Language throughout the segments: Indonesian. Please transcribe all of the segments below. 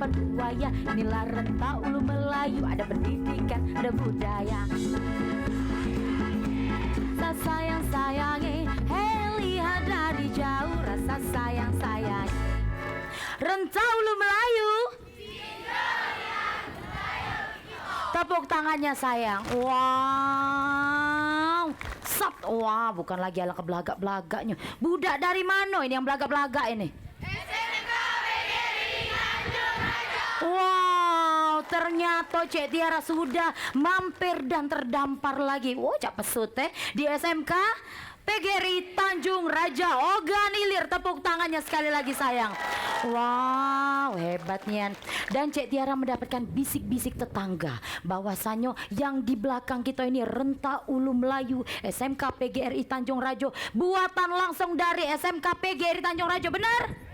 papan buaya. Inilah Renta Ulu Melayu, ada pendidikan, ada budaya. Rasa sayang-sayangi, hei lihat dari jauh. Rasa sayang-sayangi Renta Ulu Melayu. Tepuk tangannya sayang. Wow. Sat. Wah, bukan lagi ala belagak-belagaknya. Budak dari mana ini yang belagak-belagak ini? Wow, ternyata Cek Tiara sudah mampir dan terdampar lagi. Wow, cak pesut di SMK PGRI Tanjung Raja. Ogan Ilir, tepuk tangannya sekali lagi sayang. Wow, hebatnya. Dan Cek Tiara mendapatkan bisik-bisik tetangga bahwasannya yang di belakang kita ini Renta Ulu Melayu SMK PGRI Tanjung Raja, buatan langsung dari SMK PGRI Tanjung Raja. Benar?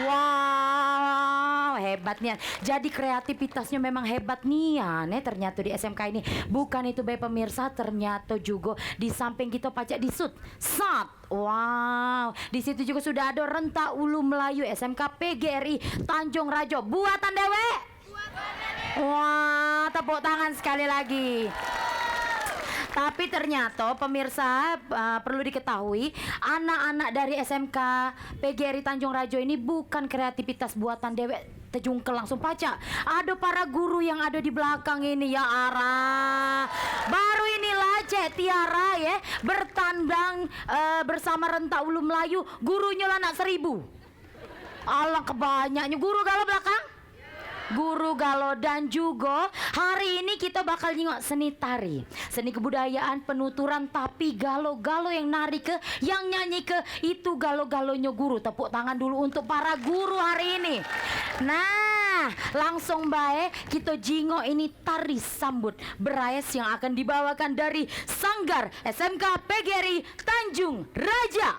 Wow, hebatnya. Jadi kreativitasnya memang hebat nih ya, ternyata di SMK ini. Bukan itu baik pemirsa, ternyata juga di samping kita pacak di Sat. Wow, di situ juga sudah ada Renta Ulu Melayu SMK PGRI Tanjung Raja, buatan dewek. Wah, tepuk tangan sekali lagi. Tapi ternyata pemirsa perlu diketahui, anak-anak dari SMK PGRI Tanjung Raja ini bukan kreativitas buatan dewek tejungkel langsung pacak. Ada para guru yang ada di belakang ini ya Ara. Baru inilah Cek Tiara ya bertandang bersama Renta Ulu Melayu. Gurunya lah anak 1000. Alah kebanyaknya guru galau belakang. Guru Galo, dan juga hari ini kita bakal nengok seni tari, seni kebudayaan penuturan, tapi galo-galo yang nari ke, yang nyanyi ke itu galo-galonya guru. Tepuk tangan dulu untuk para guru hari ini. Nah, langsung baik kita jingok ini tari sambut berais yang akan dibawakan dari Sanggar SMK PGRI Tanjung Raja.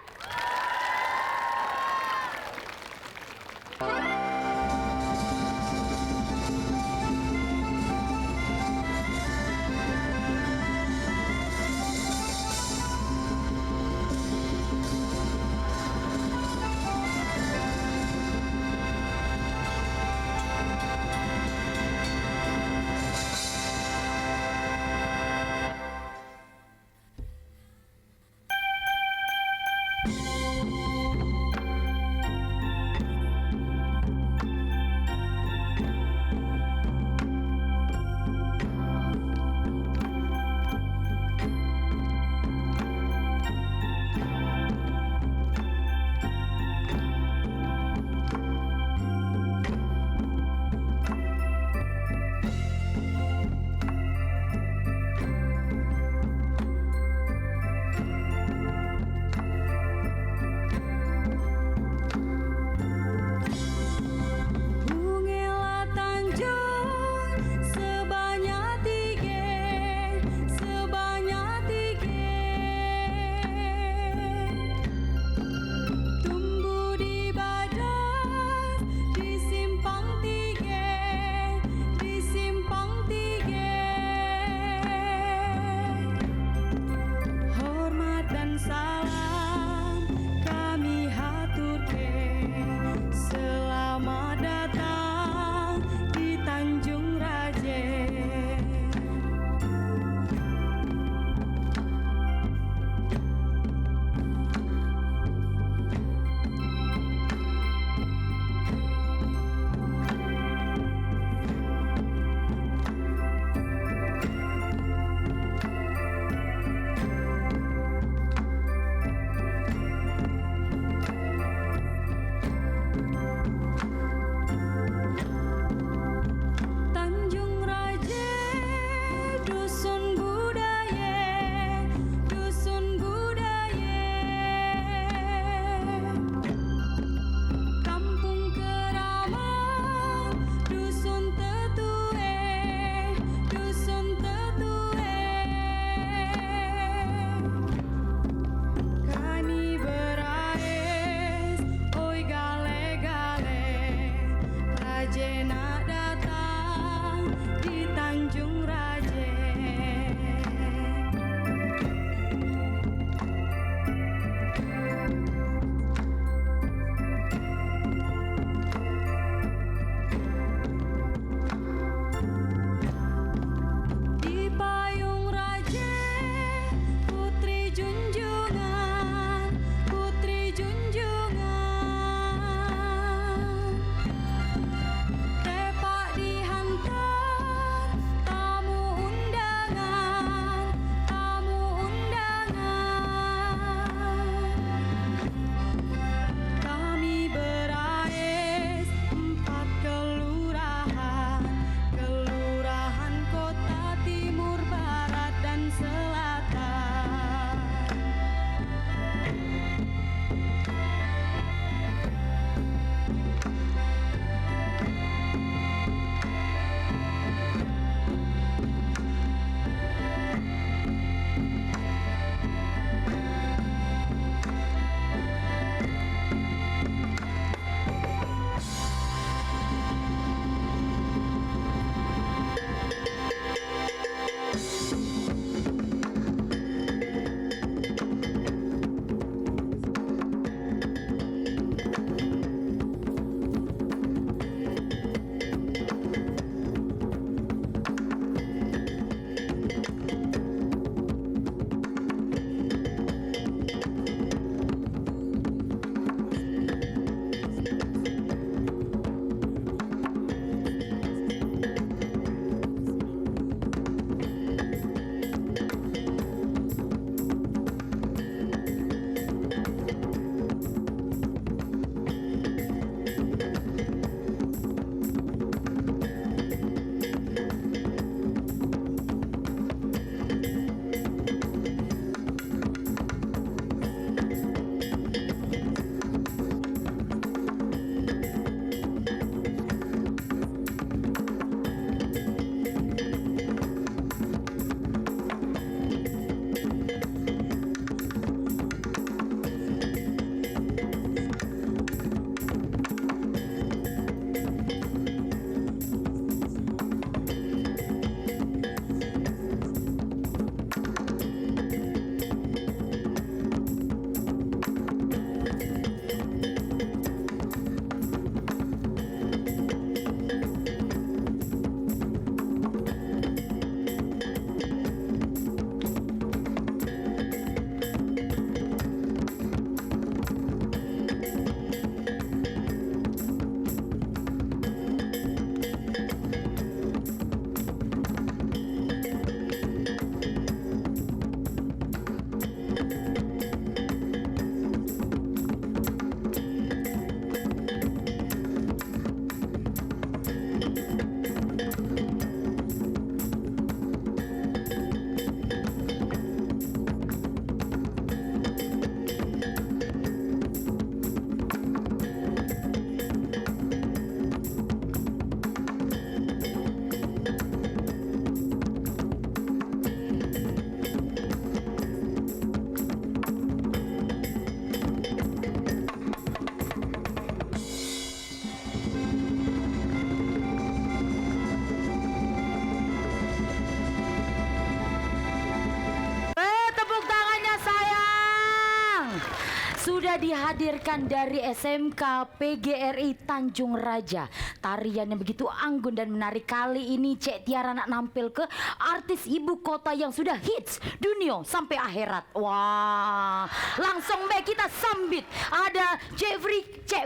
Sudah dihadirkan dari SMK PGRI Tanjung Raja. Tarian yang begitu anggun dan menarik. Kali ini Cek Tiara nak nampil ke artis ibu kota yang sudah hits dunia sampai akhirat. Wah, langsung baik kita sambit. Ada Cek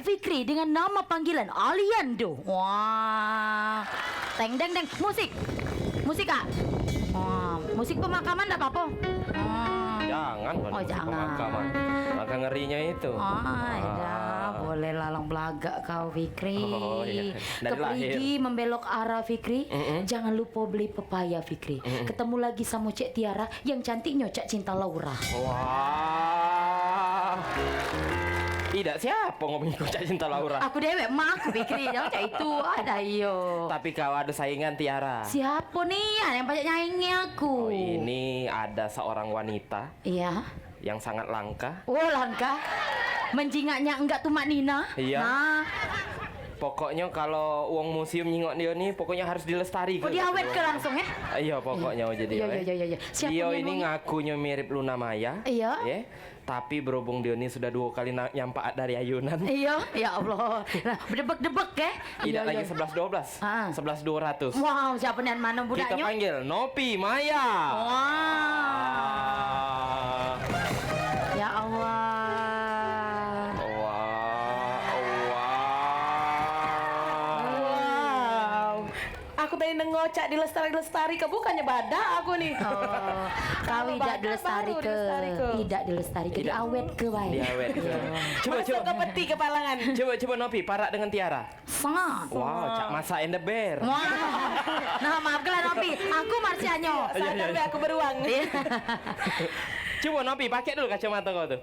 Fikri dengan nama panggilan Aliando. Wah, teng deng deng, musik Kak. Wah, musik pemakaman enggak apa-apa. Jangan, Oh, jangan. Pemakaman. Maka ngerinya itu. Ya, boleh lalang belagak kau Fikri. Oh, iya. Dari Keperigi membelok arah Fikri. Jangan lupa beli pepaya Fikri. Ketemu lagi sama Cek Tiara yang cantiknya Cak Cinta Laura. Wah. Tidak, siapa ngomongin Cak Cinta Laura? Aku dewek mak aku Fikri, jangan Cak itu ada iyo. Tapi kau ada saingan Tiara. Siapa nih yang banyak nyaingi aku? Oh, ini ada seorang wanita Iya. yang sangat langka. Oh langka. Menjingaknya enggak tuh Mak Nina. Iya. Nah. Pokoknya kalau uang museum nyingok dia nih pokoknya harus dilestarikan. Oh diawet ke langsung ya? Iya pokoknya jadi. Iya. Siapa Dia yang ini ngomong? ngakunya mirip Luna Maya. Iya. Ya. Tapi berhubung dia ini sudah 2 kali nyampak dari ayunan. Iya, ya Allah. Nah, berdebek-debek ya? Tidak lagi 11-12. Ah. 11-200. Wow, siapa dan mana Kita budaknya? panggil Nopi Maya. Wow. Ah. Ya Allah. Wow. Aku tadi nengocak di lestari-lestari ke bukannya badak aku nih. Oh, kau tidak badak dilestari baru ke. dilestari ke. Tidak dilestari ke. Tidak. Diawet ke baik. Diawet. Coba Masuk ke peti kepalangan. Coba Nopi parak dengan Tiara. Sangat. Wow, Cak Masa and the Bear. Wow. Nah, maaf kelan Nopi. Aku Marsianyo. Sadar be aku beruang. Coba Nopi pakai dulu kacamata kau tuh.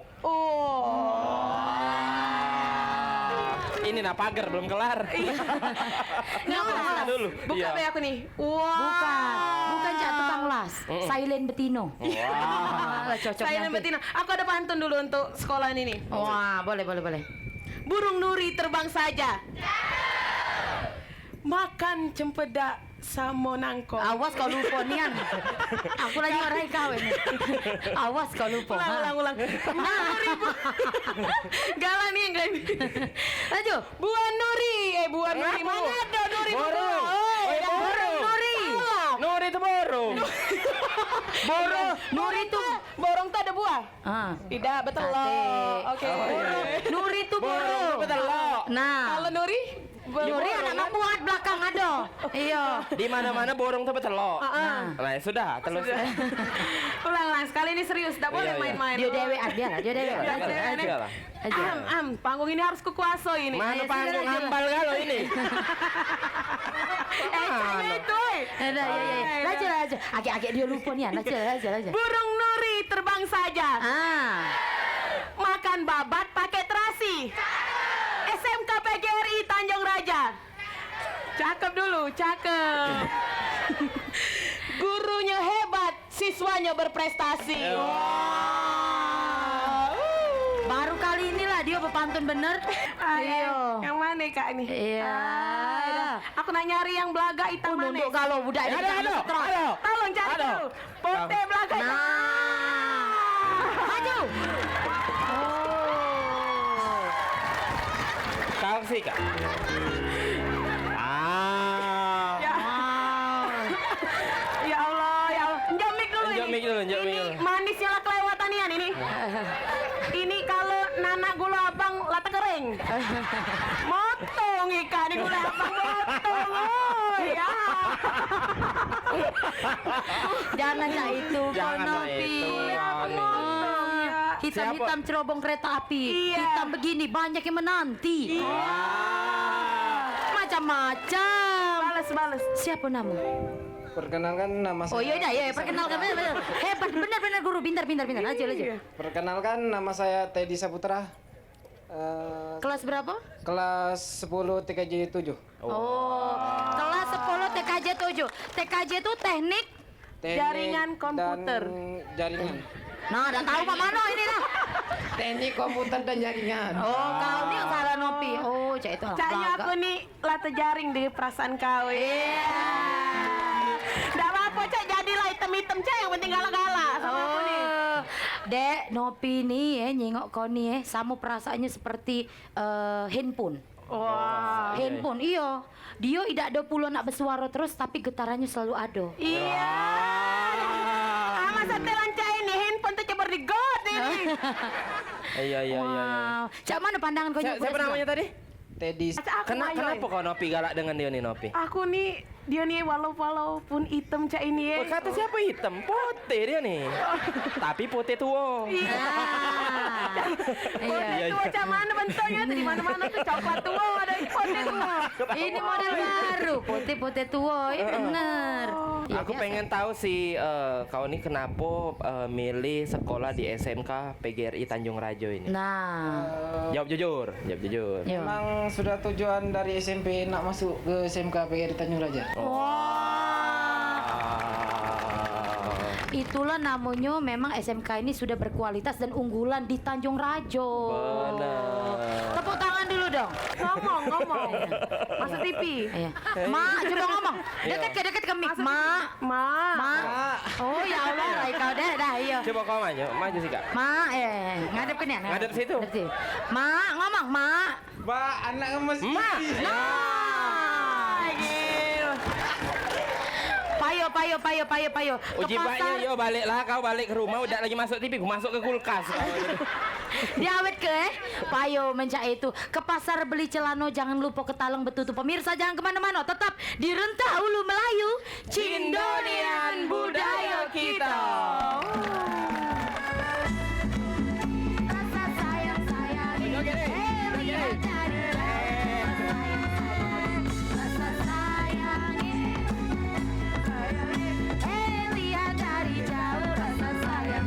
Ini nah pagar belum kelar. Nggak Buka dulu. Buka Iya. be aku nih. Wow. Bukan Cak tukang las. Silent Betino. Wah. Cocok Saya nyangkut. Betina. Aku ada pantun dulu untuk sekolah ini nih. Wah, boleh. Burung nuri terbang saja. Makan cempedak sama nangkong. Awas kau lupa nian. Aku lagi marahi kau ini. Awas kau lupa. Ulang. Nuri bu. Galang nih yang gak ini. Laju. Buan Nuri. Buan Nuri. Mana ada Nuri? Borong. Borong Nuri. Nuri itu borong. Borong. Nuri itu. Borong tak ada buah. Ah. Tidak, betul Ate. loh. Oke. Nuri itu borong. Betul loh. Nah. Kalau Nuri? Nuri anak buat belakang ada. Iya. Di mana-mana borong tuh betul loh. Nah. Nah, sudah, terus. Ulang, sekali ini serius, tidak boleh Iya, iya. main-main. Dia dewe dia lah. Aja lah. Panggung ini harus kukuasai ini. Mana Ayo, panggung sudah, hambal kalau ini? Saya itu. Ada ya. Laju. Agak dia lupa nih. Laju. Burung Nuri terbang saja. Ah. Makan babat pakai terasi. SMK PGRI Tanjung Raja. Cakep dulu, cakep. Gurunya hebat, siswanya berprestasi. Baru kali inilah dia berpantun bener. Ayo. Yang mana kak ini? Iya. Aku nak nyari yang belaga hitam manis. Nunduk kalau budak ini. Ada. Tolong cari Ada. dulu. Pote belaga hitam. Nah. Maju. Kau sih, Kak. Ya. Ya Allah, ya Allah. Njamik dulu Njamik ini. dulu, njamik Ini dulu. manisnya lah kelewatan Ian ini. Ini kalau nanak gula abang lata kering. Motong ikan di gula abang motong. Oh, ya. Jangan Cak itu. Jangan Kau Cak Nopi. itu, Motong ya. Hitam-hitam cerobong kereta api. Iya. Hitam begini banyak yang menanti. Macam-macam. Balas. Siapa nama? Perkenalkan nama saya. Oh iya dah, ya perkenalkan benar. Hebat, benar benar guru, pintar. Aja. Perkenalkan nama saya Teddy Saputra. Kelas berapa? Kelas 10 TKJ 7. Oh, kelas 10 TKJ 7. TKJ itu teknik. Jaringan komputer. Dan jaringan. Nah, dah tahu Pak Mano ini dah. Teknik komputer dan jaringan. Oh, kau ni yang salah Nopi. Oh, Cak itu. Caknya aku nih lata jaring di perasaan kau. Iya. Nggak apa-apa Cak, jadilah hitam-hitam Cak, yang penting galak-galak sama aku nih. Dek, Nopi nih nyengok kau nih sama perasaannya seperti handphone. Wah. Handphone, iya. Dia tidak ada puluh nak bersuara terus tapi getarannya selalu ada. Iya. Ama setelan cah ini handphone tuh coba di god ini. Iya. Wow. Cak mana pandangan kau Siapa namanya tadi? Teddy. Kenapa kau Nopi galak dengan dia nih Nopi? Aku nih dia nih walaupun hitam cak ini ya. Oh, kata siapa hitam? Putih dia nih. Tapi putih tua. Iya. Iya. Tua cak mana bentuknya tuh di mana-mana tuh coklat tua ada putih tua. Ini model baru, putih-putih tua, bener. Iya, Aku biasa. pengen tahu sih kau ini kenapa milih sekolah di SMK PGRI Tanjung Rajo ini? Nah, Jawab jujur, jawab jujur. yo. Memang sudah tujuan dari SMP nak masuk ke SMK PGRI Tanjung Raja. Itulah namanya memang SMK ini sudah berkualitas dan unggulan di Tanjung Rajo. Benar. Tepuk tangan dulu dong. Ngomong. Masuk TV. Iya. Mak, coba ngomong. Dekat ke mic, Mak. Ma. Oh ya Allah, lah kau dah, iya. Coba kau maju sih kak. Mak, ngadep ke ni. Ngadep situ. Mak, ngomong, Mak. Mbak, anak ngemes. Ma. Payo. Uji baknya, yo baliklah kau balik ke rumah udah lagi masuk TV, gua masuk ke kulkas. Diawet ke payo mencak itu ke pasar beli celano, jangan lupa ke Talang Betutu. Pemirsa jangan kemana-mana, tetap di Rentah Ulu Melayu, Cindonian budaya kita. Rasa sayang lihat dari rasa sayang lihat dari jauh rasa sayang.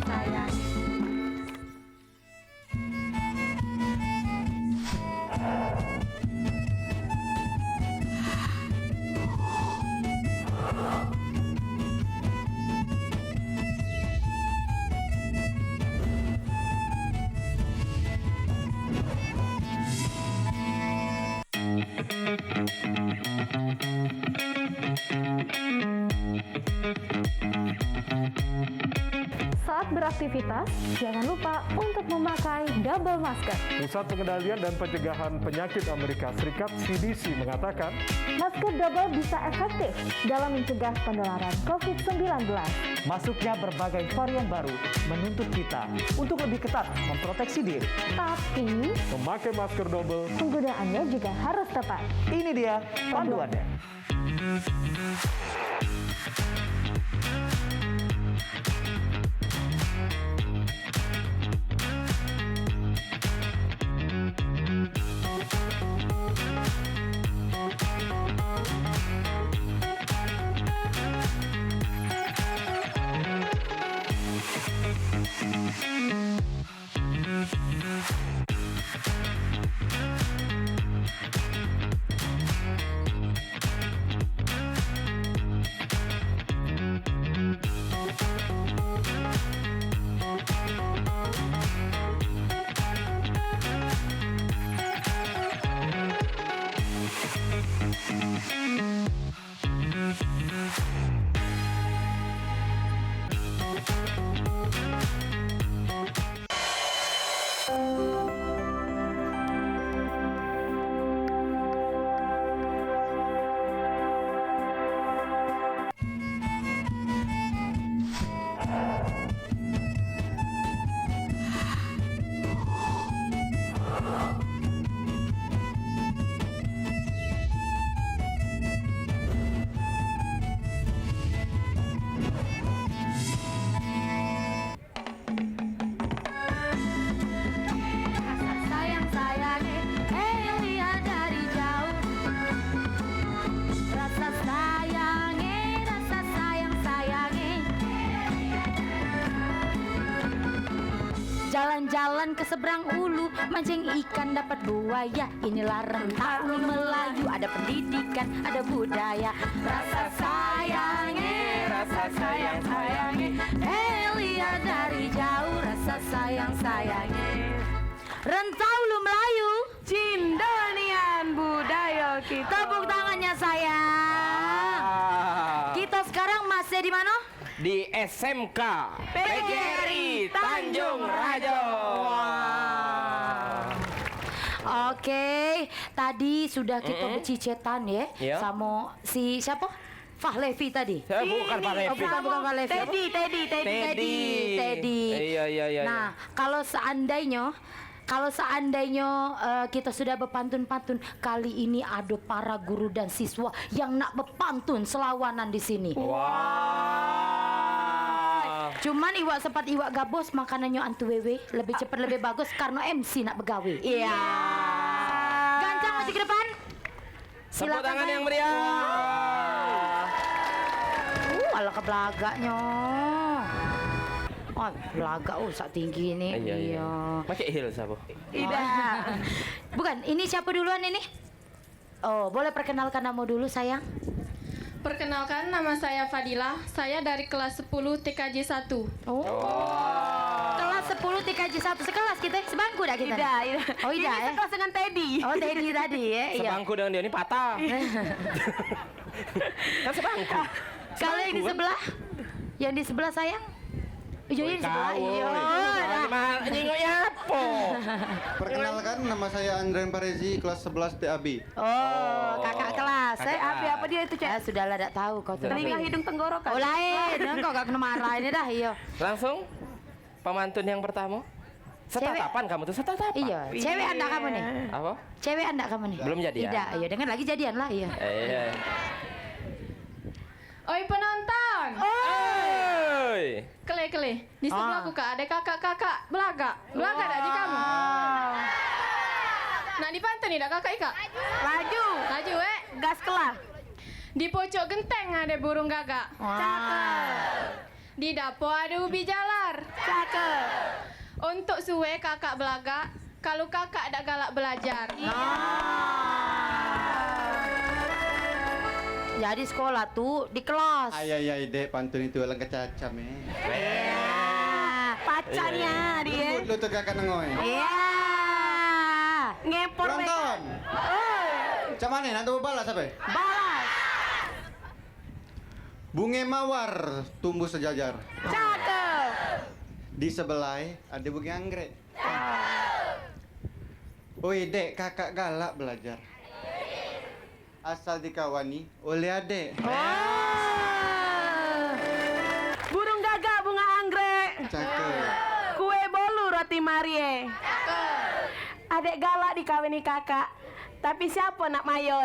Saat beraktivitas, jangan lupa untuk memakai double masker. Pusat Pengendalian dan Pencegahan Penyakit Amerika Serikat (CDC) mengatakan Masker double bisa efektif dalam mencegah penularan COVID-19. Masuknya berbagai varian baru menuntut kita untuk lebih ketat memproteksi diri. Tapi, memakai masker double penggunaannya juga harus tepat. Ini dia panduannya. Jalan-jalan ke seberang ulu, mancing ikan dapat buaya. Inilah Rentah Ulu Melayu, ada pendidikan, ada budaya. Rasa sayangnya, lihat dari jauh. Rasa sayangnya. Rentah Ulu Melayu, Cindonian budaya kita. tepuk tangannya sayang. Kita sekarang masih di mana? di SMK PGRI Tanjung Rajo. Oke, tadi sudah kita bercicetan ya Iya. sama si siapa? Fahlevi tadi. Bukan Pak Levi. Oh, bukan Fahlevi. Teddy. Teddy. Iya. Nah, kalau seandainya kita sudah berpantun-pantun, kali ini ada para guru dan siswa yang nak berpantun selawanan di sini. Wah. Cuman iwak sempat iwak gabos makanannya antu wewe lebih cepat lebih bagus karena MC nak begawe. Iya. Gancang maju ke depan. Tepuk tangan Sayang. yang meriah. Alah ke belagaknya. Oh, belaga sak tinggi ini. Iya. Pakai heels apa? Tidak. Bukan, ini siapa duluan ini? Oh, boleh perkenalkan nama dulu sayang. Perkenalkan, nama saya Fadila. Saya dari kelas 10 TKJ 1. Oh. Kelas 10 TKJ 1 sekelas kita, sebangku dah kita. Tidak. Oh, tidak Ini sekelas dengan Teddy. Oh, Teddy tadi ya. Iya. Sebangku dengan dia ini patah. Kan sebangku. Kalau yang di sebelah? Yang di sebelah sayang? Iya, yang di sebelah. Iya. Nyingoknya apa? Perkenalkan, nama saya Andren Parezi, kelas 11 TAB. Oh, kakak kelas. kakak Abi apa dia itu, Cek? Sudahlah, tak tahu kau tuh. Telinga, hidung, tenggorokan. Oh, lain. Kau gak kena marah ini dah, iya. Langsung pemantun yang pertama. Setatapan kamu tuh, setatapan. Iya, cewek anda kamu nih. Apa? Cewek anda kamu nih. Belum jadian? Tidak, iya dengan lagi jadian lah, iya. Iya. Oi penonton, Oi. kele. Di sebelahku kak ada kakak belaga dah di kamu. Nak dipantun nih dah kakak ika. Laju. Gas kelah. Di pojok genteng ada burung gagak. Di dapur ada ubi jalar. Cakep. Untuk suwe kakak belaga, kalau kakak ada galak belajar. Jadi sekolah tuh di kelas. Ayai dek, pantun itu alang kecacam Pacarnya dia. Lu tuh kakak nengoy. Iya. Ngepor Penonton. Macam mana? Nanti balas apa? balas. Bunga mawar tumbuh sejajar. Cakep. Di sebelah ada bunga anggrek. Oi dek, kakak galak belajar. Asal dikawani oleh adek. Burung gagak bunga anggrek. Cakep. Kue bolu roti Marie. Adek galak dikawini kakak. Tapi siapa nak mayo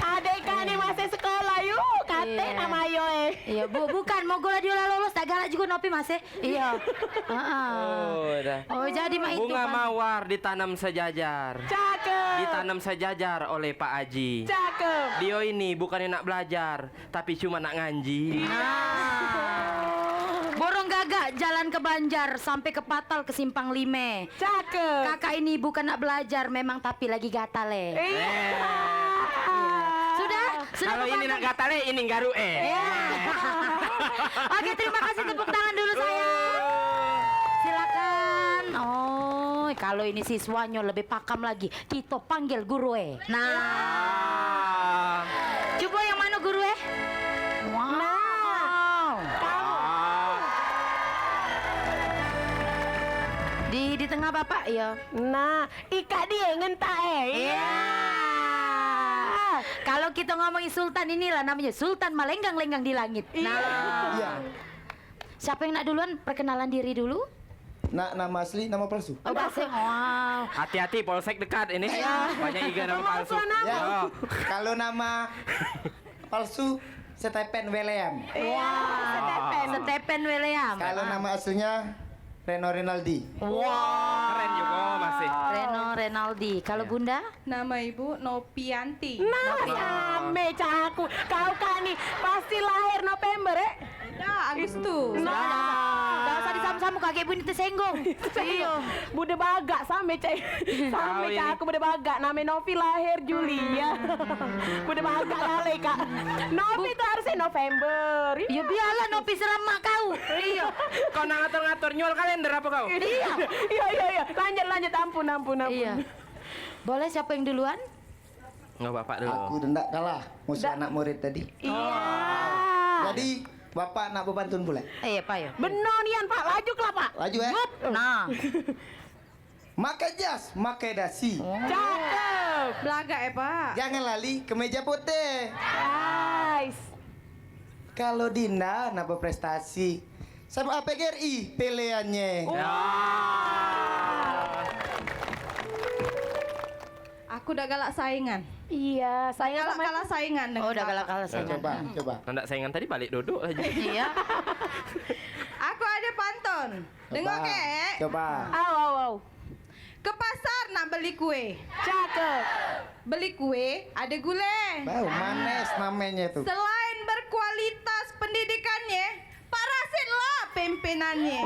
Adek kan masih sekolah yuk. Kate nak mayo Iya, bukan mau gola dia lolos tak galak juga nopi Mas. Iya. Oh, dah. Oh, jadi mah itu Bunga Pak. mawar ditanam sejajar. Cakep. Ditanam sejajar oleh Pak Aji. Cakep. Dio ini bukannya nak belajar, tapi cuma nak ngaji. Borong gagak jalan ke Banjar sampai ke Patal ke Simpang Lime. Cakep. Kakak ini bukan nak belajar memang tapi lagi gatal Sudah Kalau ini nak gatale, ini garu Oke, terima kasih tepuk tangan dulu sayang. Silakan. Oh, kalau ini siswanya lebih pakam lagi, kita panggil guru Nah, coba yang mana guru Wow. Di tengah Bapak ya. Nah, Ika dia ngentah Iya. Kalau kita ngomongin sultan inilah namanya Sultan melenggang-lenggang di langit. Nah. Iya. Siapa yang nak duluan perkenalan diri dulu? Nama asli, nama palsu. Oh, wow. Hati-hati, polsek dekat ini. Banyak iga nama palsu. Ya. Oh. Kalau nama palsu Stephen William. Stephen William. Kalau nama aslinya Reno Rinaldi. Keren juga masih. Reno Renaldi. Kalau Bunda? Nama ibu Nopianti. Ame caku. Kau kan nih pasti lahir November Agustus. Gak usah disam-samu kakek Bunda tersenggung. Iya. Bude bagak sampe cek. Sampe caku bude bagak. Nama Novi lahir Juli ya. Bude bagak lale kak. Novi itu harusnya November. Ya biarlah Nopi seram mak kau. Iya. Kau nak ngatur-ngatur nyual kalender apa kau? Iya. Lanjut. Ampun. Iya. Boleh siapa yang duluan? Nggak bapak dulu. Aku tidak kalah, musuh anak murid tadi. Iya. Jadi Bapak nak berpantun pula. Pak ya. Benar nian Pak, laju lah Pak. Laju ya. Nah, Makai jas, makai dasi. Cakep. Belaga Pak. Jangan lali kemeja putih. Guys. Kalau Dinda nak berprestasi sama PGRI pilihannya. Aku udah galak saingan. Iya, saya Galak kalah saingan dengan udah kakak. kalah saingan. Coba. Nanda saingan tadi balik duduk aja. Iya. Aku ada pantun. Dengar kek. Coba. Aw. Ke pasar nak beli kue. Cakep. Beli kue ada gulai. Bau manis namanya tuh. Selain berkualitas pendidikannya, Pak Rasid lah pimpinannya.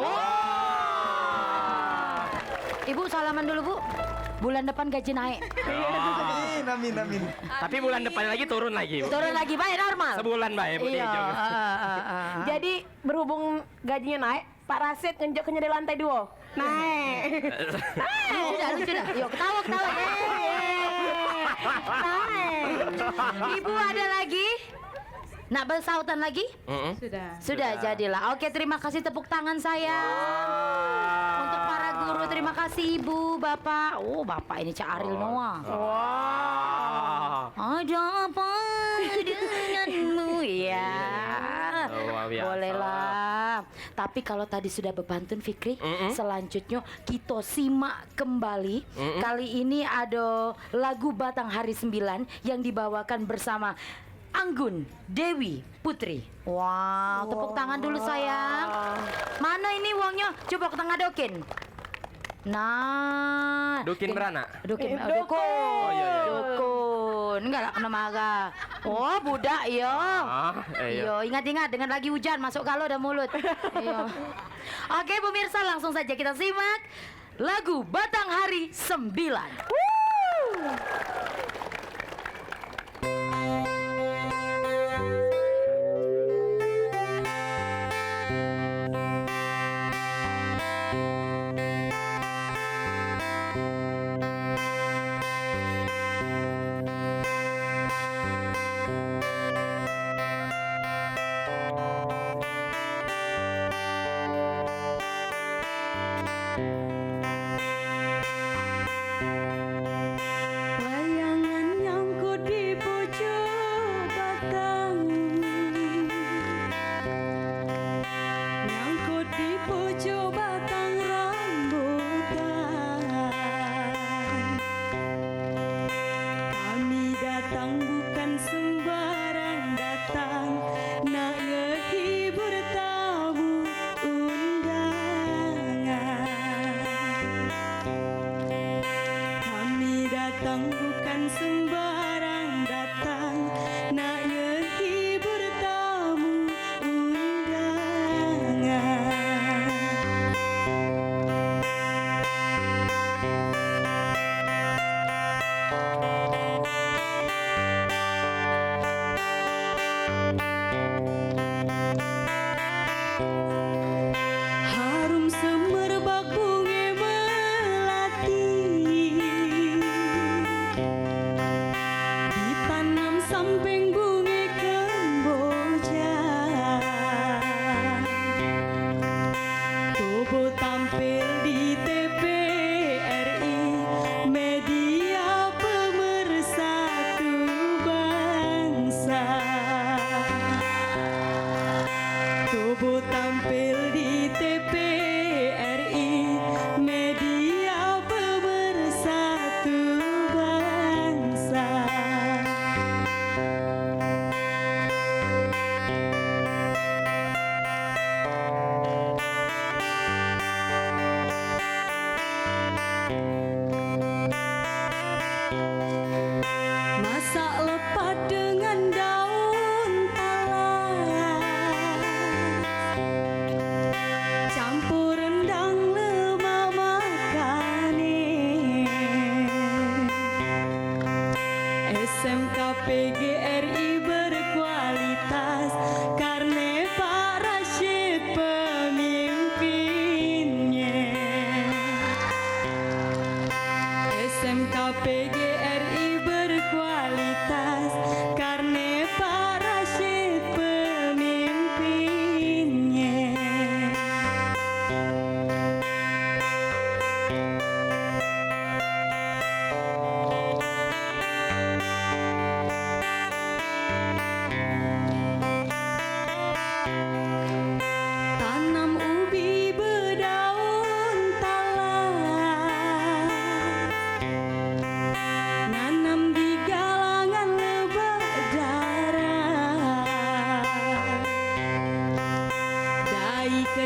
Ibu salaman dulu, Bu. Bulan depan gaji naik. Amin. Tapi bulan depan lagi turun lagi. Bu. Turun lagi baik normal. Sebulan Mbak ya Bu Iya. Tejo. Jadi berhubung gajinya naik, Pak Rasid ngenjok-nya di lantai 2. Naik. Udah lucu dah. Yuk ketawa. Naik. Ibu ada lagi? Nak bersautan lagi? Sudah jadilah. Oke, terima kasih tepuk tangan saya. Untuk para guru, terima kasih Ibu, Bapak. Oh, Bapak ini Cak Ariel Noah. Ada apa denganmu ya? Luar biasa. Bolehlah. Tapi kalau tadi sudah berpantun Fikri, selanjutnya kita simak kembali. Kali ini ada lagu Batang Hari 9 yang dibawakan bersama Anggun Dewi Putri. Wow, tepuk tangan dulu sayang. Mana ini uangnya? Coba ke tengah dokin. Nah, Dukin beranak. Dukun. Oh, iya. Dukun. Enggak lah kena marah. Oh, budak ya. Iya, ingat-ingat dengan lagi hujan masuk kalau ada mulut. Iya. Oke, pemirsa langsung saja kita simak lagu Batang Hari 9.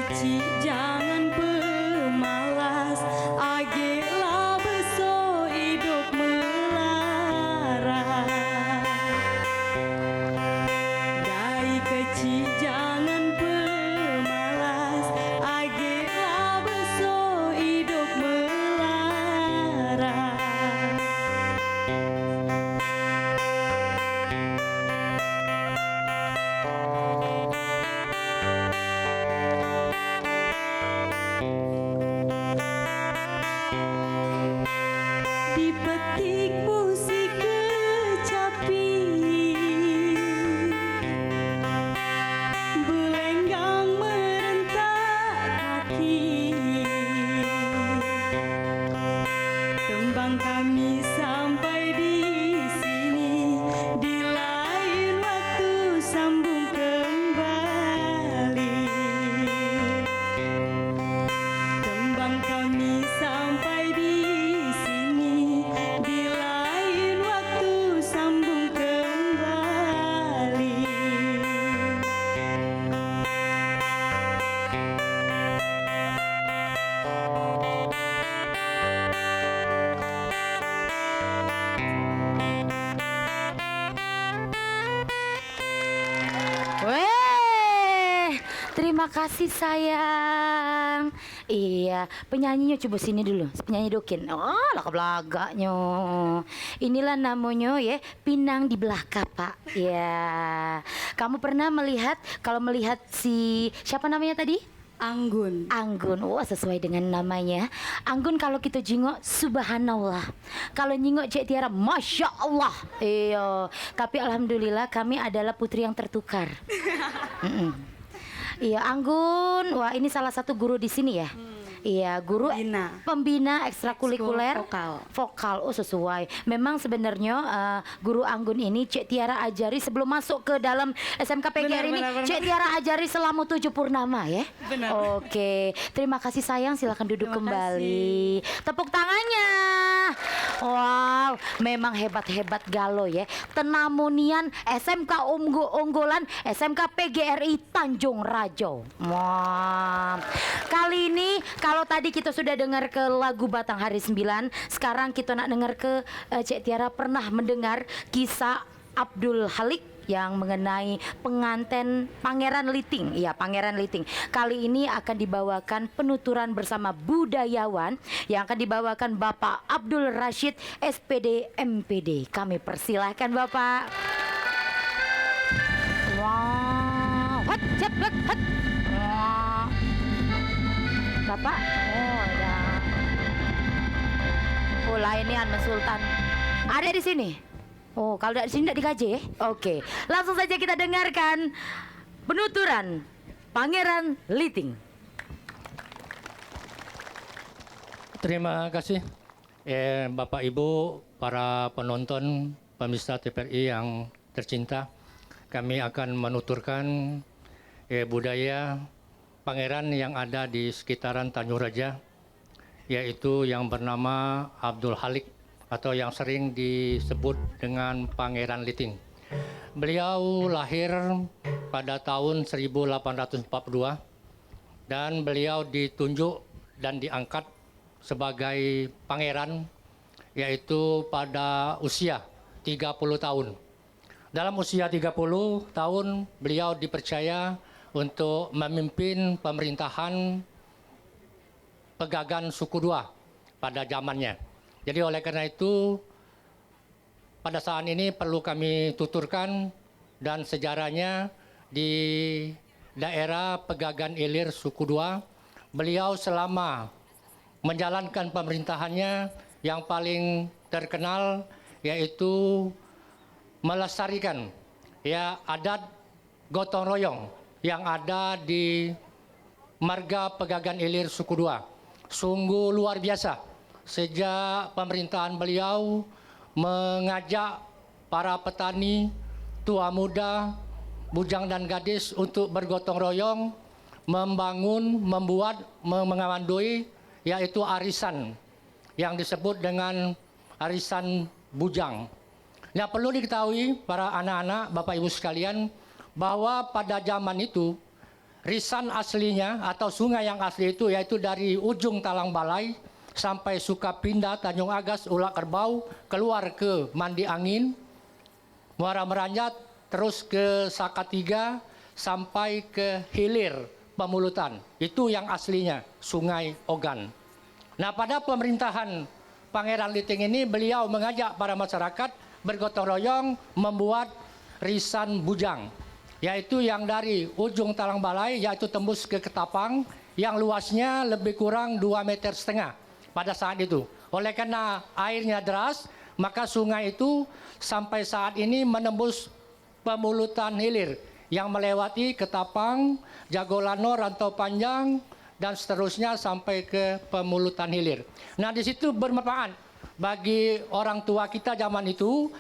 kecil jangan pemalas, agelah besok hidup melarat. Dari kecil jangan pemalas, agelah besok hidup melarat. Dipetik musik kecapi, belenggang merentak kaki. Tembang kami sampai di sini, di lain waktu sambung kembali. Tembang kami sampai di sini, di lain waktu sambung kembali. Weh, terima kasih sayang. Iya, penyanyinya coba sini dulu. Penyanyi Dokin. Oh, lagak-lagaknya. Inilah namanya ya, Pinang di belah kapak. Ya. Kamu pernah melihat, kalau melihat si siapa namanya tadi? Anggun. Anggun, wah sesuai dengan namanya. Anggun kalau kita jengok, subhanallah. Kalau nyingok Cik Tiara, masya Allah. Iya, tapi alhamdulillah kami adalah putri yang tertukar. Iya, Anggun, wah ini salah satu guru di sini ya. Iya, guru pembina ekstrakurikuler vokal. Oh, sesuai. Memang sebenarnya guru Anggun ini Cik Tiara ajari sebelum masuk ke dalam SMK PGRI ini. Cik Tiara ajari selama 7 purnama ya. Benar. Oke, terima kasih sayang, silakan duduk kembali. Tepuk tangannya. Wow, memang hebat-hebat galo ya. Tenamunian SMK unggulan SMK PGRI Tanjung Rajo. Wah. Kali ini kalau tadi kita sudah dengar ke lagu Batang Hari 9, sekarang kita nak dengar ke Cik Tiara pernah mendengar kisah Abdul Halik yang mengenai pengantin Pangeran Liting. Iya, Pangeran Liting. Kali ini akan dibawakan penuturan bersama budayawan yang akan dibawakan Bapak Abdul Rashid SPD MPD. Kami persilahkan Bapak. Wow. Hot, cep, hot, hot. Wow. Bapak, oh ya. Oh lainian Mas Sultan. Ada di sini. Oh, kalau dari sini tidak digaji ya? Oke, langsung saja kita dengarkan penuturan Pangeran Liting. Terima kasih Bapak Ibu, para penonton pemirsa TVRI yang tercinta. Kami akan menuturkan budaya pangeran yang ada di sekitaran Tanjung Raja, yaitu yang bernama Abdul Halik atau yang sering disebut dengan Pangeran Liting. Beliau lahir pada tahun 1842 dan beliau ditunjuk dan diangkat sebagai pangeran yaitu pada usia 30 tahun. Dalam usia 30 tahun beliau dipercaya untuk memimpin pemerintahan Pegagan Suku Dua pada zamannya. Jadi oleh karena itu pada saat ini perlu kami tuturkan dan sejarahnya di daerah Pegagan Ilir Suku Dua, beliau selama menjalankan pemerintahannya yang paling terkenal yaitu melestarikan ya adat gotong royong yang ada di marga Pegagan Ilir Suku Dua. Sungguh luar biasa. Sejak pemerintahan beliau mengajak para petani, tua muda, bujang dan gadis untuk bergotong royong, membangun, membuat, mengawandoi, yaitu arisan yang disebut dengan arisan bujang. Nah, perlu diketahui para anak-anak, Bapak Ibu sekalian, bahwa pada zaman itu Risan aslinya atau sungai yang asli itu yaitu dari ujung Talang Balai sampai Sukapinda, Tanjung Agas, Ulak Kerbau, keluar ke Mandi Angin, Muara Meranjat, terus ke Sakatiga, sampai ke hilir Pemulutan. Itu yang aslinya, Sungai Ogan. Nah, pada pemerintahan Pangeran Liting ini, beliau mengajak para masyarakat bergotong royong membuat risan bujang, yaitu yang dari ujung Talang Balai, yaitu tembus ke Ketapang, yang luasnya lebih kurang 2,5 meter pada saat itu. Oleh karena airnya deras, maka sungai itu sampai saat ini menembus Pemulutan hilir yang melewati Ketapang, Jagolano, Rantau Panjang, dan seterusnya sampai ke Pemulutan hilir. Nah, di situ bermanfaat bagi orang tua kita zaman itu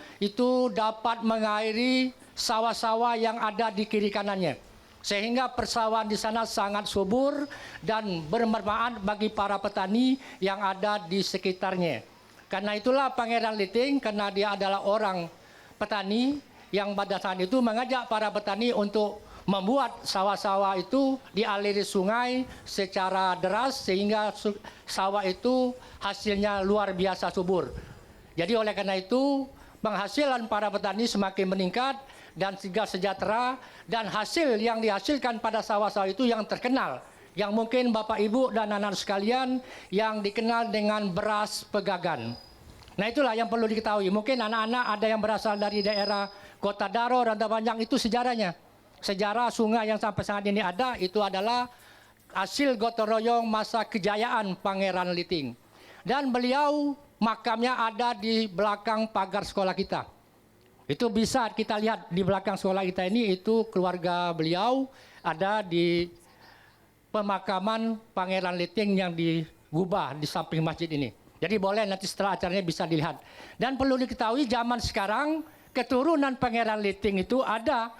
dapat mengairi sawah-sawah yang ada di kiri kanannya. Sehingga persawahan di sana sangat subur dan bermanfaat bagi para petani yang ada di sekitarnya. Karena itulah Pangeran Liting, karena dia adalah orang petani, yang pada saat itu mengajak para petani untuk membuat sawah-sawah itu dialiri sungai secara deras sehingga sawah itu hasilnya luar biasa subur. Jadi oleh karena itu penghasilan para petani semakin meningkat dan sejahtera, dan hasil yang dihasilkan pada sawah-sawah itu yang terkenal, yang mungkin Bapak Ibu dan anak-anak sekalian yang dikenal dengan beras pegagan. Nah, itulah yang perlu diketahui. Mungkin anak-anak ada yang berasal dari daerah Kota Daro, Rantau Panjang, itu sejarahnya. Sejarah sungai yang sampai saat ini ada itu adalah hasil gotong royong masa kejayaan Pangeran Liting. Dan beliau makamnya ada di belakang pagar sekolah kita. Itu bisa kita lihat di belakang sekolah kita ini, itu keluarga beliau ada di pemakaman Pangeran Liting yang digubah di samping masjid ini. Jadi boleh nanti setelah acaranya bisa dilihat. Dan perlu diketahui zaman sekarang keturunan Pangeran Liting itu ada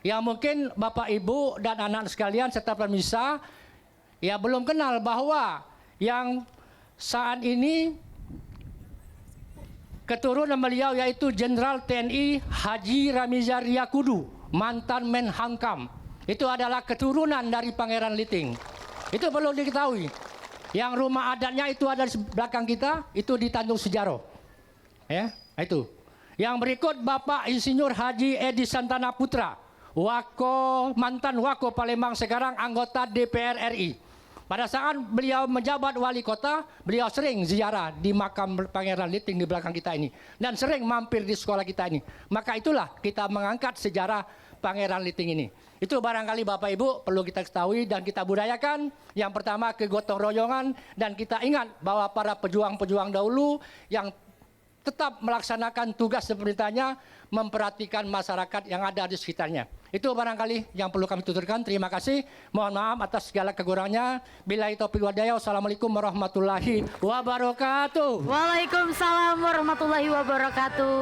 yang mungkin Bapak Ibu dan anak sekalian serta pemirsa ya belum kenal bahwa yang saat ini keturunan beliau yaitu Jenderal TNI Haji Ramiza Riyakudu, mantan Menhankam. Itu adalah keturunan dari Pangeran Liting. Itu perlu diketahui. Yang rumah adatnya itu ada di belakang kita, itu di Tanjung Sejaro. Ya, itu. Yang berikut Bapak Insinyur Haji Edi Santana Putra, mantan Wako Palembang, sekarang anggota DPR RI. Pada saat beliau menjabat wali kota, beliau sering ziarah di makam Pangeran Liting di belakang kita ini. Dan sering mampir di sekolah kita ini. Maka itulah kita mengangkat sejarah Pangeran Liting ini. Itu barangkali Bapak Ibu perlu kita ketahui dan kita budayakan. Yang pertama kegotong royongan, dan kita ingat bahwa para pejuang-pejuang dahulu yang tetap melaksanakan tugas pemerintahnya memperhatikan masyarakat yang ada di sekitarnya. Itu barangkali yang perlu kami tuturkan. Terima kasih. Mohon maaf atas segala kekurangannya. Billahi taufiq wal hidayah. Wassalamualaikum warahmatullahi wabarakatuh. Waalaikumsalam warahmatullahi wabarakatuh.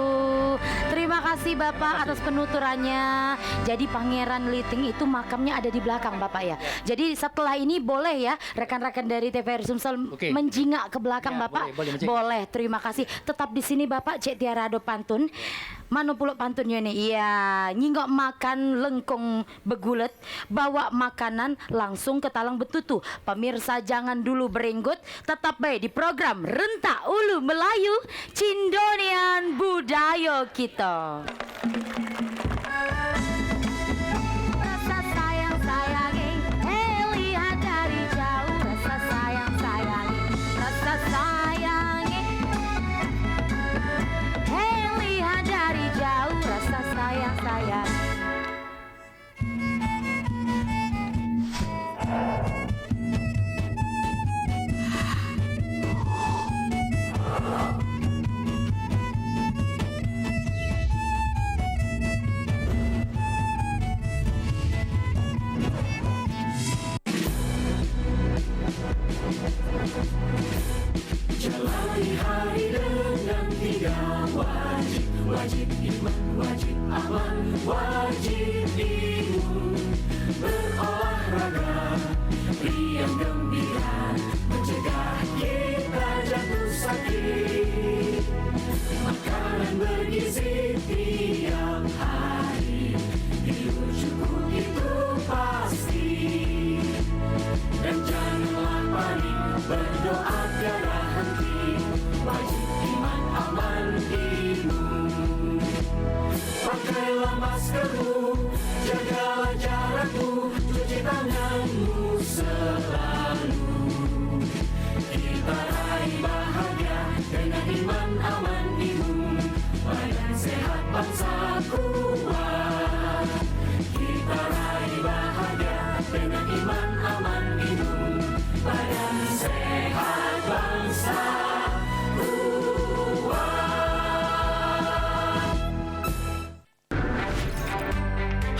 Terima kasih Bapak atas penuturannya. Jadi Pangeran Liting itu makamnya ada di belakang Bapak ya. Jadi setelah ini boleh ya rekan-rekan dari TVRI Sumsel menjingak ke belakang ya, Bapak. Boleh. Terima kasih. Tetap di sini Bapak. Cek Tiara Ado pantun. Manu puluk pantunnya nih. Iya, nyinggok makan lengkong begulet, bawa makanan langsung ke talang betutu. Pemirsa jangan dulu berenggut, tetap baik di program Rentak Ulu Melayu Cindonian Budaya kita. Rasa sayang sayangi, lihat dari jauh. Rasa sayang sayangi, rasa sayangi, lihat dari jauh. Rasa sayang sayangi.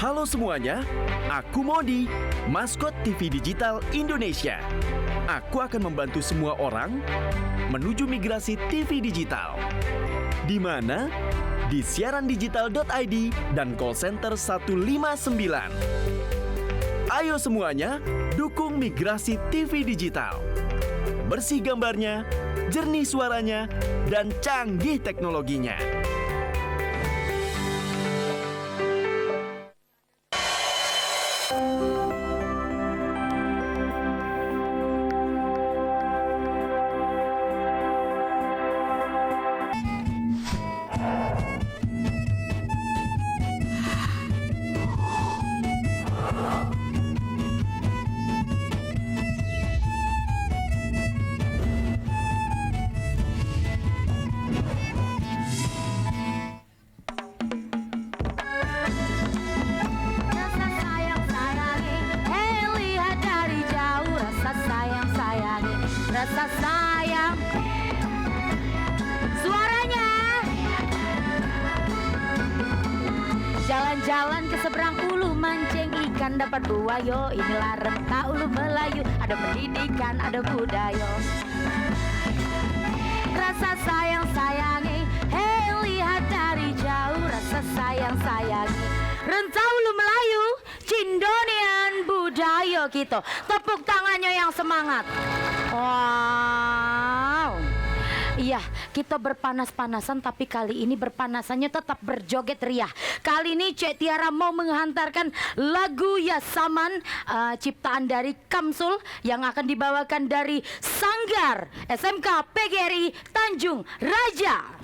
Halo semuanya, aku Modi, maskot TV Digital Indonesia. Aku akan membantu semua orang menuju migrasi TV digital. Di mana? Di siarandigital.id dan call center 159. Ayo semuanya, dukung migrasi TV digital. Bersih gambarnya, jernih suaranya, dan canggih teknologinya. Rasa sayang, suaranya. Jalan-jalan ke seberang ulu, mancing ikan dapat buayo. Inilah rempah ulu Melayu, ada pendidikan, ada budaya. Rasa sayang sayangi, hei lihat dari jauh. Rasa sayang sayangi, rentah ulu Melayu, Cindonian budaya kita. Tepuk tangannya yang semangat. Wow. Iya, kita berpanas-panasan tapi kali ini berpanasannya tetap berjoget riah. Kali ini Cek Tiara mau menghantarkan lagu Yasaman ciptaan dari Kamsul yang akan dibawakan dari Sanggar SMK PGRI Tanjung Raja.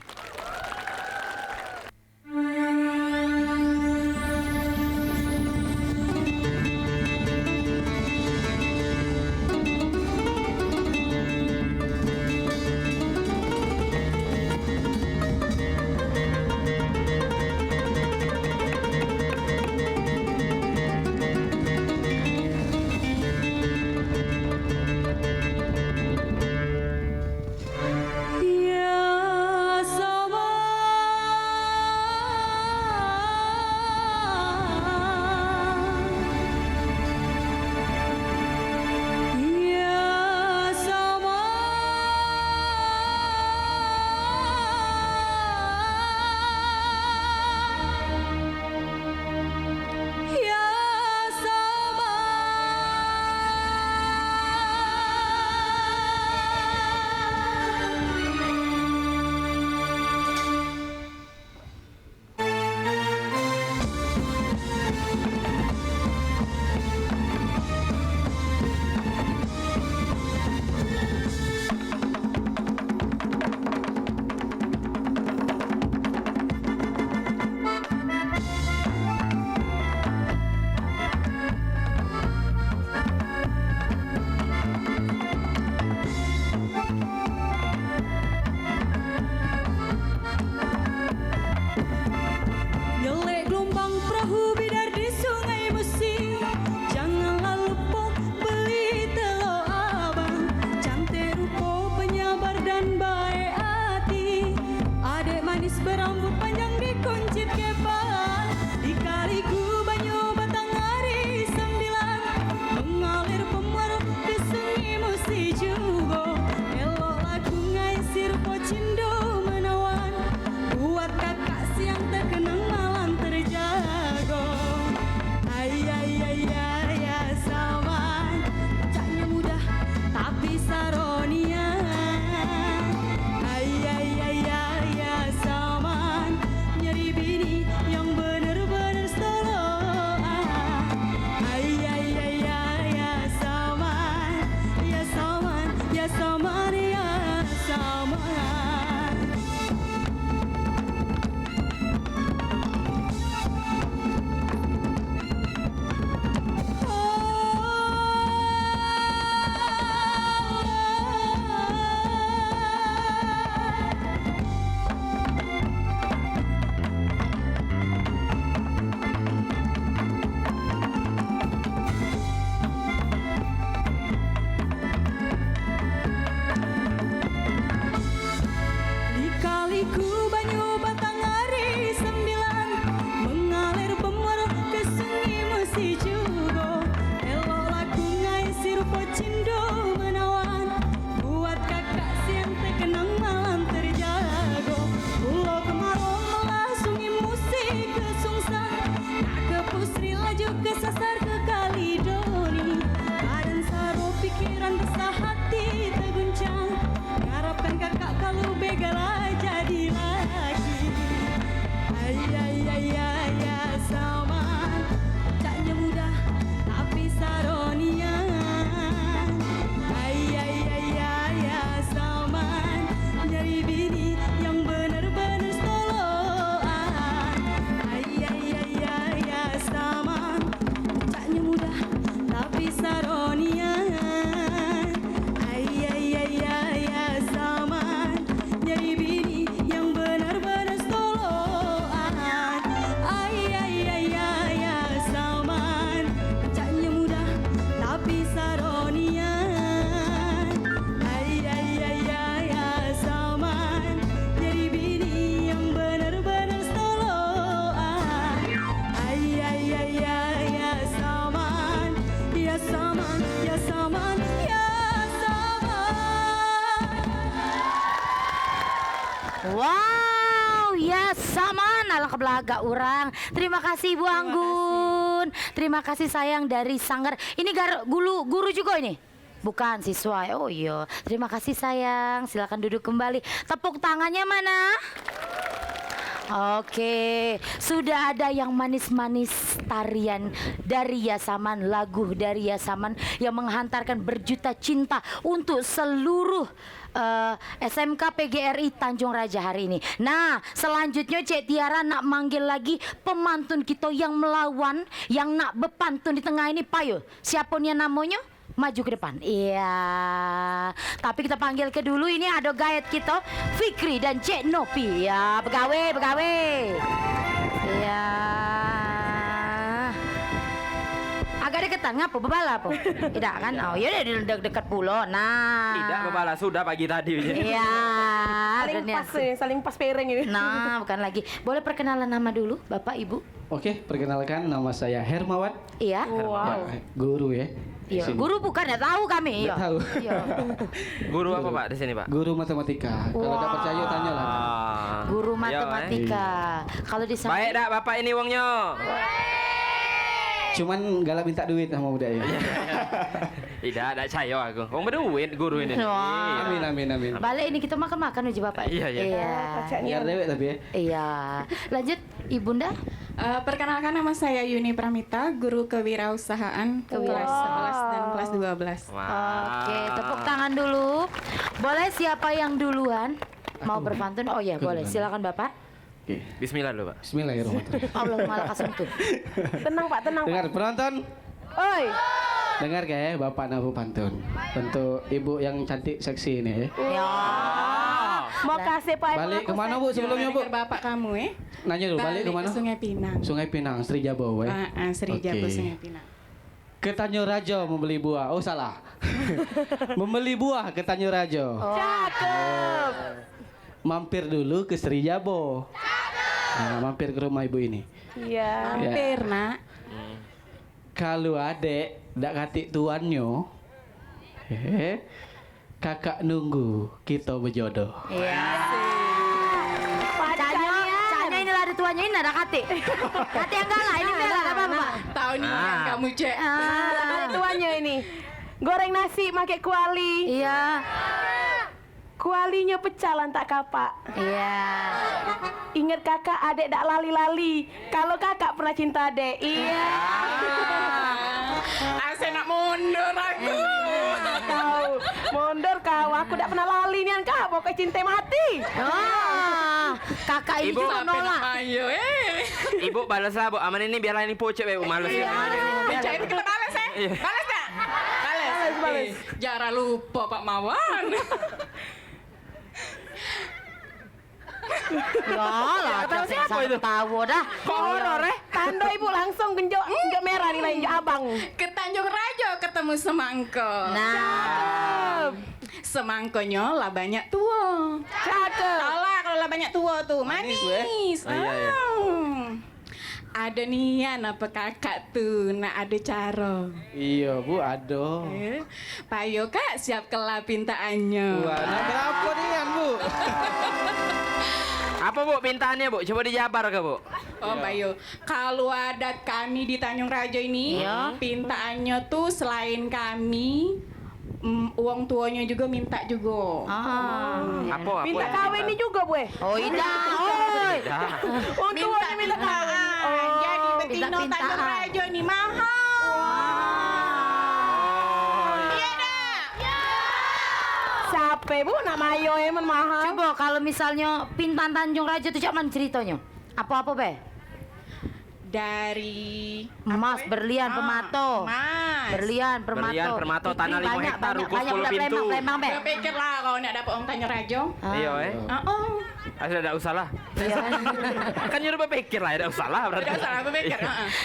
malah ke belaga orang. Terima kasih Ibu Anggun. Terima kasih sayang dari Sanggar. Ini guru juga ini? Bukan siswa. Oh iya. Terima kasih sayang. Silakan duduk kembali. Tepuk tangannya mana? Oke, sudah ada yang manis-manis tarian dari Yasaman, lagu dari Yasaman yang menghantarkan berjuta cinta untuk seluruh SMK PGRI Tanjung Raja hari ini. Nah, selanjutnya Cik Tiara nak manggil lagi pemantun kita yang melawan, yang nak berpantun di tengah ini. Payo, siapa nih namanya? Maju ke depan. Iya. Tapi kita panggil ke dulu, ini ada gayet kita Fikri dan Cik Nopi. Ya, pegawai. Iya. Agak deketan ngapa bebala apa? Tidak kan? Oh, ya udah dekat pulau. Nah. Tidak bebala, sudah pagi tadi. Iya. Saling pas piring ini. Nah, bukan lagi. Boleh perkenalan nama dulu, Bapak, Ibu? Oke, perkenalkan nama saya Hermawan. Iya. Wow. Ya, guru ya. Iya, guru bukan, ya tahu kami. Nggak tahu. Iya. Guru apa Pak di sini Pak? Guru matematika. Kalau nggak percaya tanya lah. Guru matematika. Kalau di sana. Baik dak Bapak ini uangnya. Cuman galak minta duit sama budak ya. Tidak saya aku. Uang berduit guru ini. Wah. Amin. Balik ini kita makan uji Bapak. Iya. Biar dewek tapi ya. Iya. Lanjut Ibunda. Perkenalkan nama saya Yuni Pramita, guru kewirausahaan kelas 11 dan kelas 12. Oke, tepuk tangan dulu. Boleh siapa yang duluan mau berpantun? Oh ya, boleh. Silakan Bapak. Oke. Bismillah dulu Pak. Bismillahirrahmanirrahim. Allah malah kasih tuh. Tenang Pak. Dengar penonton. Oi. Dengar kayak Bapak nabu pantun. Untuk ibu yang cantik seksi ini ya. Ya. Mau kasih Pak. Balik kemana Bu sebelumnya Bu? Bapak kamu ya? Nanya dulu balik kemana? Ke Sungai Pinang. Sungai Pinang, Sri Jabo ya. Sri Jabo Oke. Sungai Pinang. Ke Tanjung Rajo membeli buah. Oh salah. Membeli buah ke Tanjung Rajo. Cakep. Mampir dulu ke Sri Jabo. Nah, mampir ke rumah ibu ini. Iya. Mampir nak. Kalau adek dak katik tuannya, kakak nunggu kita berjodoh. Iya. Canya ini ada tuanya, ini ada kate. Kate yang galak, ini bela apa Pak? Tahu nih kan kamu cek. Ada tuanya ini. Goreng nasi pakai kuali. Iya. Kualinya pecah lantak kapak. Iya. Ingat kakak, adek dak lali-lali. Kalau kakak pernah cinta adek. Iya. Saya nak mundur aku. Kau mundur kau. Aku dak pernah lali nian kak. Pokoknya cinta mati. Kakak ini Ibu, juga nolak. Ayo Ibu balaslah Bu. Aman ini biar ini pocek Bu males. Bicara itu kita balas ya. Balas tak? Balas. Jangan lupa Pak Mawan. Ya lah, siapa itu? Tahu dah. Kok horor Tanda ibu langsung genjok merah nih lain abang. Ke Tanjung Rajo ketemu semangko. Nah. Semangkonya lah banyak tua. Cakep. Alah kalau lah banyak tua tuh manis. Iya. Ada nian apa kakak tuh nak ada cara. Iya Bu, ada. Payo kak siap kelap pintaannya. Wah, nah berapa nian Bu? Apa Bu pintaannya Bu? Coba dijabar ke Bu. Oh Bayu, kalau adat kami di Tanjung Rajo ini, pintaannya tuh selain kami, uang tuanya juga minta juga. Apa? Minta kawin ini juga Bu. Oh iya. Uang tuanya minta kawin. Jadi betino Tanjung Rajo ini mahal. Iya dah. Siapa Bu? Nak Mayo emang mahal. Coba kalau misalnya Pintan Tanjung Raja itu cuman ceritanya. Apa-apa Be? Dari emas, berlian, permato. Emas. Berlian, permato. Tanah 5 hektar, ruko 10 pintu. Gue pikir lah kalau nak dapat uang Tanjung Rajo. Iya Sudah usah lah. Kan nyuruh berpikir lah, tidak usah lah berarti. Tidak usah lah berpikir.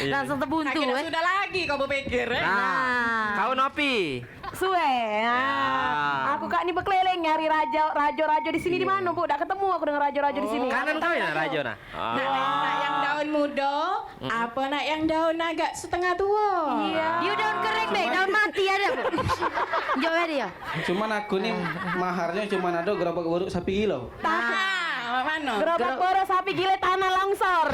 Langsung terbuntu Sudah lagi kau berpikir. Nah, kau Nopi. Suwe. Aku kak ini berkeliling nyari rajo di sini di mana Bu? Udah ketemu aku dengan rajo di sini. Kanan kau ya rajo nah. Nak yang daun muda, apa nak yang daun agak setengah tua? Iya. Dia daun kering deh, daun mati ada Bu. Jauh dia. Cuman aku nih maharnya cuman ada gerobak buruk sapi kilo. mana? Gerobak boros sapi gile tanah longsor.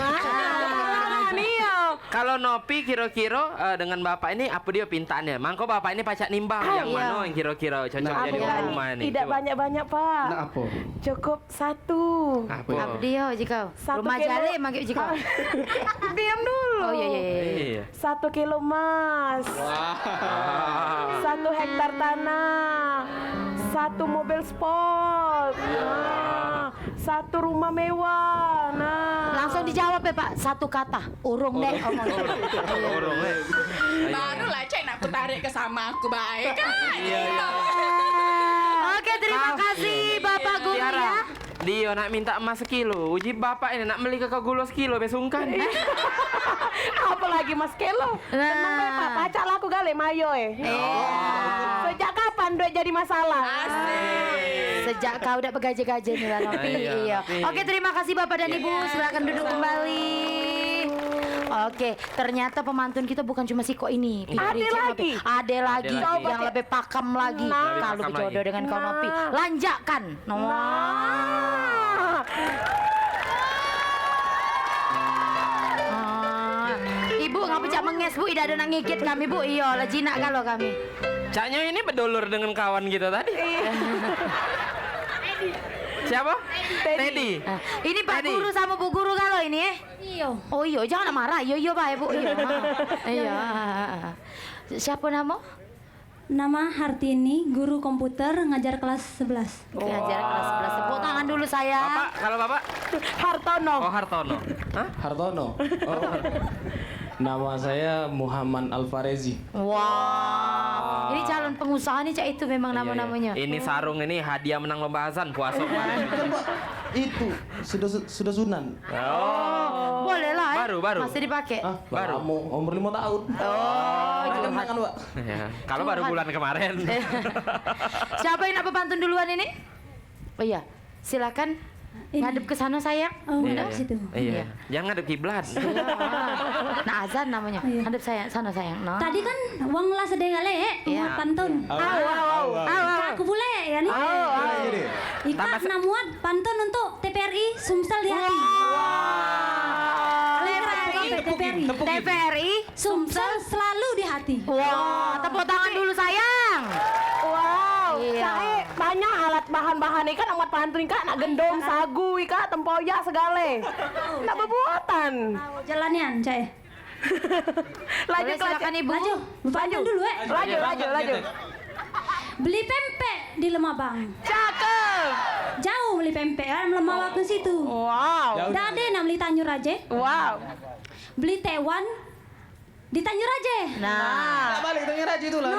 Iya. Kalau Nopi kira-kira dengan bapak ini apa dia pintaannya? Mangko bapak ini pacak nimbang yang mana yang kira-kira cocok jadi rumah ini. Tidak Coba. banyak-banyak, Pak. Nah, apa? Cukup satu. Apa dia jika? Satu Rumah kilo. jale emang jika. Diam dulu. Oh iya. 1 kilo emas. 1 hektar tanah. 1 mobil sport. Nah, 1 rumah mewah. Nah. Langsung dijawab ya Pak, satu kata. Urung deh omong. Urung deh. Barulah cek nak ku tarik ke sama aku baik kan? Oke, terima kasih Bapak Guru ya. Dia nak minta emas sekilo. Uji bapak ini nak beli kakak gula sekilo besungkan. Apalagi Mas Kelo. Tenang deh Pak, pacak lah aku gale mayo Sejak kapan duit jadi masalah? Sejak kau udah begaje-gaje nih lah Nopi. Iya. Oke, terima kasih Bapak dan Ibu. Silakan duduk kembali. Oke, ternyata pemantun kita bukan cuma si Ko ini. Ada lagi yang lebih pakam lagi. Kalau berjodoh dengan kau Nopi, lanjakan. Ibu ngapa cak menges Bu? Tidak ada nak ngikit kami Bu. Iya, lah jinak kalau kami. Caknya ini berdolur dengan kawan kita tadi. Siapa? Teddy. Ini Pak Guru sama Bu Guru kalau ini Iya. Oh iya, jangan marah. Iya Pak Ibu. Iya. Siapa nama? Nama Hartini, guru komputer, ngajar kelas 11. Ngajar kelas 11. Tepuk tangan dulu saya. Bapak, kalau Bapak? Hartono. Oh, Hartono. Hah? Hartono. Oh. Nama saya Muhammad Alfarezi. Wow. Ini calon pengusaha nih Cak, itu memang nama-namanya. Ini sarung ini hadiah menang lomba azan puasa kemarin. Itu sudah sunan. Oh. Boleh lah ya. Baru. Masih dipakai. Baru. Umur 5 tahun. Oh, kan, Pak. Ya, kalau baru bulan kemarin. Siapa yang nak pantun duluan ini? Oh iya, silakan. Ngadep ke sana sayang. Oh, ngadep situ. Iya. Jangan ngadep kiblat. Nah, azan namanya. Ngadep sayang, sana sayang. No. Tadi kan uang lah sedengale muat pantun. Aku boleh ya nih. Ikat namuat pantun untuk TPRI Sumsel di hati. TPRI Sumsel selalu di hati. Wow, tepuk tangan dulu sayang. Wow, saya banyak alat bahan-bahan ikan amat pantun ikan nak gendong sagu ikan tempoyak segale. Nak berbuatan. Jalanian, Cai. Laju silakan Ibu. Laju dulu Laju. Beli pempek di Lemabang. Cakep. Jauh beli pempek kan Lemabang ke situ. Wow. Dade nak beli Tanjung Raja. Wow. Beli tewan di Tanjung Raja. Nah, balik Tanjung Raja itu lah.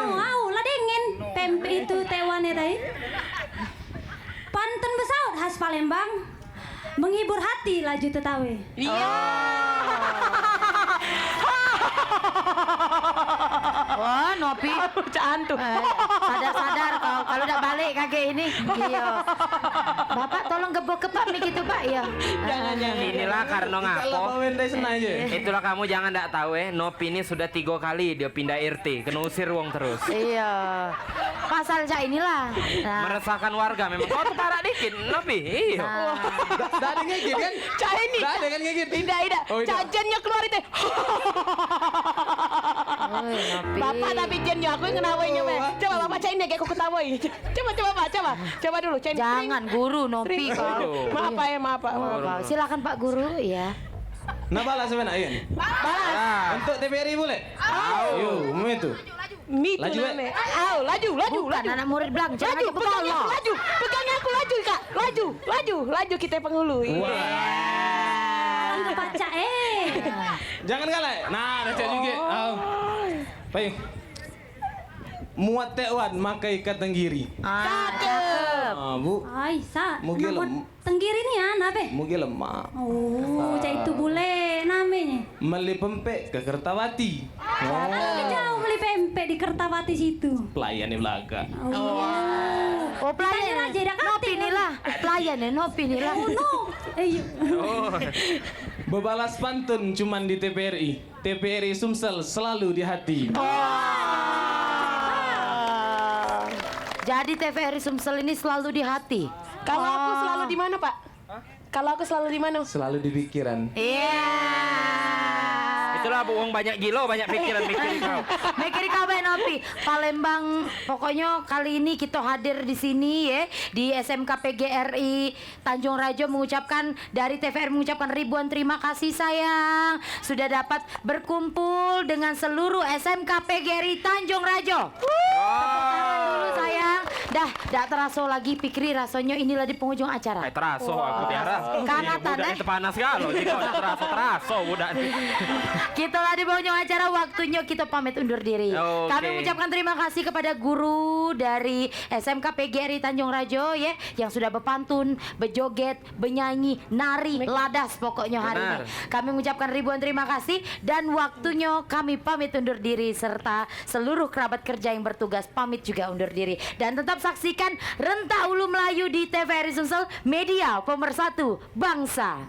Lah dingin. Pempek itu tewannya tadi. Pantun besaut khas Palembang. Menghibur hati laju tetawe. Iya. Wah, Nopi. Cantuk. Sadar kau kalau udah balik kakek ini. Iya. Bapak tolong gebok ke Pak Mik itu Pak ya. Jangan. Inilah karena ngapo. aja. Itulah kamu jangan ndak tahu Nopi ini sudah 3 kali dia pindah RT, kena usir wong terus. Iya. Pasal Cak inilah. Nah. Meresahkan warga memang. Kau tuh parah dikit, Nopi. Iya. Dah ada ngegit kan? Cak ini. Dah ada kan ngegit? Tidak. Cajennya keluar itu. Bapak tapi jennya aku yang kenawainya meh. Coba Bapak cain kayak aku ketawai. Coba Pak, coba dulu cain. Jangan Guru Nopi kau. Maaf Pak. Silakan Pak Guru ya. Nah balas sebenarnya Ian. Balas. Untuk TPRI boleh? Yuk, mau itu. Mitu Laju, name. Laju. Bukan anak murid belang, jangan aja kepala. Laju. Pegangnya aku laju Kak. Laju kita penghulu. Angkat pacak Jangan kalah. Nah, ada juga. Baik. Muat tewan makai ikat tenggiri. Cakep. Bu. Aisyah. Mugi tenggiri ni ya, nabe? Mugi lemah. Oh, cak itu boleh namanya. Meli pempek ke Kertawati. Jauh beli pempek di Kertawati situ. Pelayan di Belaga. Oh, pelayan aja dah Nopi inilah. Pelayan ya Nopi inilah. Bebalas pantun cuman di TPRI. TPRI Sumsel selalu di hati. Jadi TVRI Sumsel ini selalu di hati. Kalau aku selalu di mana Pak? Kalau aku selalu di mana? Selalu di pikiran. Iya. Itulah buang banyak gilo, banyak pikiran mikirin kau. Mikirin kau Novi. Palembang, pokoknya kali ini kita hadir di sini ya di SMK PGRI Tanjung Rajo mengucapkan dari TVRI mengucapkan ribuan terima kasih sayang sudah dapat berkumpul dengan seluruh SMK PGRI Tanjung Rajo. Dulu sayang, dah terasa lagi pikir rasanya inilah di penghujung acara. Teraso aku tiara. Kangatan Budak itu panas kalau jika teraso budak. Kita lah di penghujung acara, waktunya kita pamit undur diri. Oke. Kami mengucapkan terima kasih kepada guru dari SMK PGRI Tanjung Rajo ya yang sudah berpantun, berjoget, bernyanyi, nari, ladas pokoknya hari ini. Kami mengucapkan ribuan terima kasih dan waktunya kami pamit undur diri serta seluruh kerabat kerja yang bertugas pamit juga undur diri. Dan tetap saksikan Rentah Ulu Melayu di TVRI Sumsel, media pemersatu bangsa.